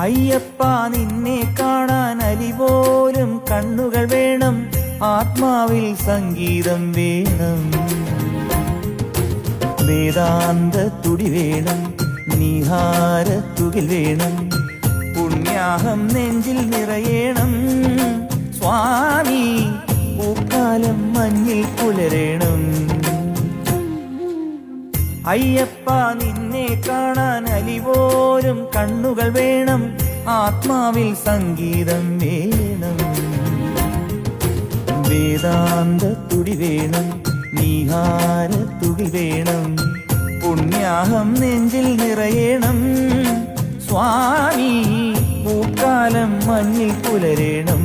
അയ്യപ്പ നിന്നെ കാണാൻ അലിപോലും കണ്ണുകൾ വേണം, ആത്മാവിൽ സംഗീതം വേണം. വേദാന്ത തുടി വേണം, നീഹാരത്തുകിൽ വേണം, പുണ്യാഹം നെഞ്ചിൽ നിറയണം. സ്വാമി പൂക്കാലം മഞ്ഞിൽ പുലരേണം. അയ്യപ്പ നിന്നെ കാണാൻ അലിപോലും കണ്ണുകൾ വേണം, ആത്മാവിൽ സംഗീതം വേണം. വേദാന്ത തുടി വേണം, നീഹാരത്തുകിൽ വേണം, പുണ്യാഹം നെഞ്ചിൽ നിറയണം. സ്വാമി പൂക്കാലം മഞ്ഞിൽ പുലരേണം.